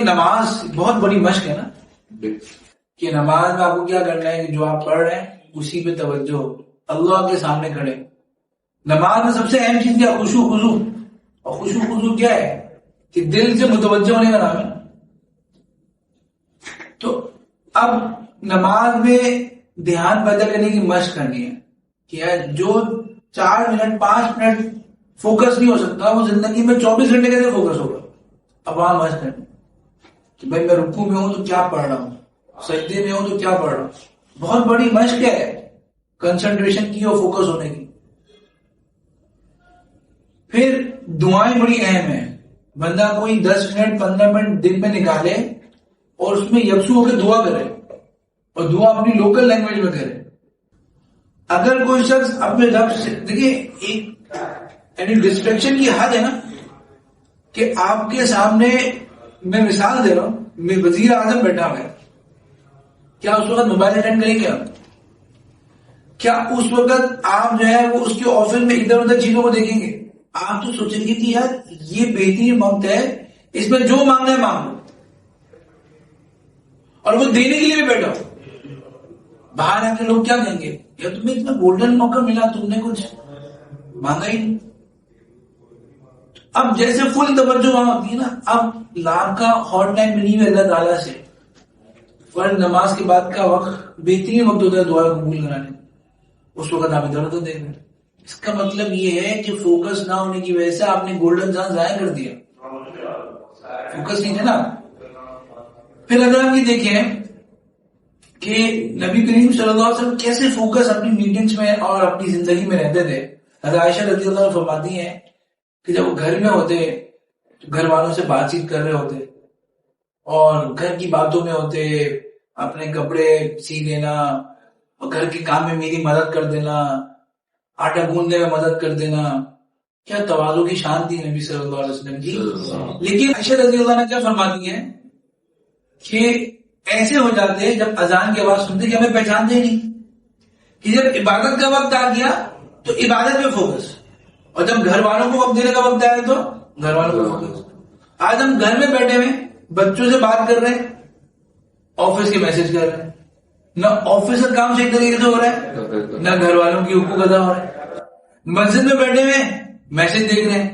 نماز بہت بڑی مشق ہے نا، کہ نماز میں آپ کو کیا کرنا ہے کہ جو آپ پڑھ رہے ہیں اسی پہ توجہ ہو، اللہ کے سامنے کھڑے۔ نماز میں سب سے اہم چیز کیا؟ خشوع خضوع۔ اور خشوع خضوع کیا ہے؟ کہ دل سے متوجہ ہونے کا نام ہے۔ تو اب نماز میں دھیان پیدا کرنے کی مشق کرنی ہے کہ یار جو 4 منٹ 5 منٹ فوکس نہیں ہو سکتا وہ زندگی میں 24 گھنٹے کیسے فوکس ہوگا؟ اب وہاں مشق کرنی کہ بھائی میں رکوع میں ہوں تو کیا پڑھ رہا ہوں، سجدے میں ہوں تو کیا پڑھ رہا ہوں۔ بہت بڑی مشق ہے کنسنٹریشن کی اور فوکس ہونے کی۔ پھر دعائیں بڑی اہم ہیں۔ بندہ کوئی 10 منٹ 15 منٹ دن میں نکالے اور اس میں یکسو ہو کے دعا کرے، اور دعا اپنی لوکل لینگویج میں کرے۔ اگر کوئی شخص اپنے رب سے، دیکھیے ایک یعنی ڈسٹریکشن کی حد ہے نا، کہ آپ کے سامنے میں مثال دے رہا ہوں، میں وزیر اعظم بیٹھا ہوا ہے، کیا اس وقت موبائل اٹینڈ کریں گے آپ؟ کیا اس وقت آپ جو ہے وہ اس کے آفس میں ادھر ادھر چیزوں کو دیکھیں گے؟ آپ تو سوچیں گے کہ یار یہ بہترین وقت ہے، اس میں جو مانگنا ہے مانگو، اور وہ دینے کے لیے بھی بیٹھا ہو۔ باہر آ کے لوگ کیا کہیں گے؟ یار تمہیں اتنا گولڈن موقع ملا، تم نے کچھ مانگا ہی نہیں۔ اب جیسے فل توجہ وہاں ہوتی ہے نا، اب لاکھ کا ہاٹ لائن بنی ہوئی اللہ تعالیٰ سے، فرض نماز کے بعد کا وقت بہترین وقت ہوتا ہے دعا قبول کرانے، اس وقت آپ ادھر ادھر دیکھ رہے ہیں۔ اس کا مطلب یہ ہے کہ فوکس نہ ہونے کی وجہ سے آپ نے گولڈن چانس ضائع کر دیا، فوکس نہیں تھا نا۔ پھر اگر ہم یہ دیکھیں کہ نبی کریم صلی اللہ علیہ وسلم کیسے فوکس اپنی میٹنگز میں اور اپنی زندگی میں رہتے تھے۔ حضرت عائشہ رضی اللہ عنہ فرماتی ہیں کہ جب وہ گھر میں ہوتے تو گھر والوں سے بات چیت کر رہے ہوتے اور گھر کی باتوں میں ہوتے، اپنے کپڑے سی دینا اور گھر کے کام میں میری مدد کر دینا، آٹا گوندنے میں مدد کر دینا۔ کیا تواضع کی شان تھی نبی صلی اللہ علیہ وسلم کی۔ لیکن عائشہ رضی اللہ عنہ کیا فرماتی ہیں کہ ایسے ہو جاتے جب اذان کی آواز سنتے کہ ہمیں پہچانتے ہی نہیں، کہ جب عبادت کا وقت آ گیا تو عبادت میں فوکس، اور جب گھر والوں کو وقت دینے کا وقت آیا تو گھر والوں کو فوکس۔ آج ہم گھر میں بیٹھے ہوئے بچوں سے بات کر رہے ہیں، آفس کے میسج کر رہے ہیں، نہ آفس کا کام صحیح طریقے سے ہو رہا ہے، نہ گھر والوں کی حقوق ادا ہو رہا ہے۔ مسجد میں بیٹھے ہوئے میسج دیکھ رہے ہیں،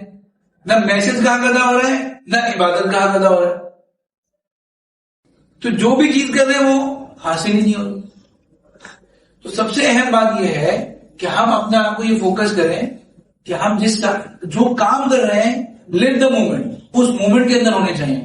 نہ میسج کا حق ادا ہو رہا ہے نہ عبادت کا حق ادا ہو رہا ہے۔ تو جو بھی چیز کر رہے ہیں وہ حاصل ہی نہیں ہو رہی۔ تو سب سے اہم بات یہ ہے کہ ہم اپنے آپ کو یہ فوکس کریں کہ ہم جو کام کر رہے ہیں لیو دا مومنٹ، اس مومنٹ کے اندر ہونے چاہیے۔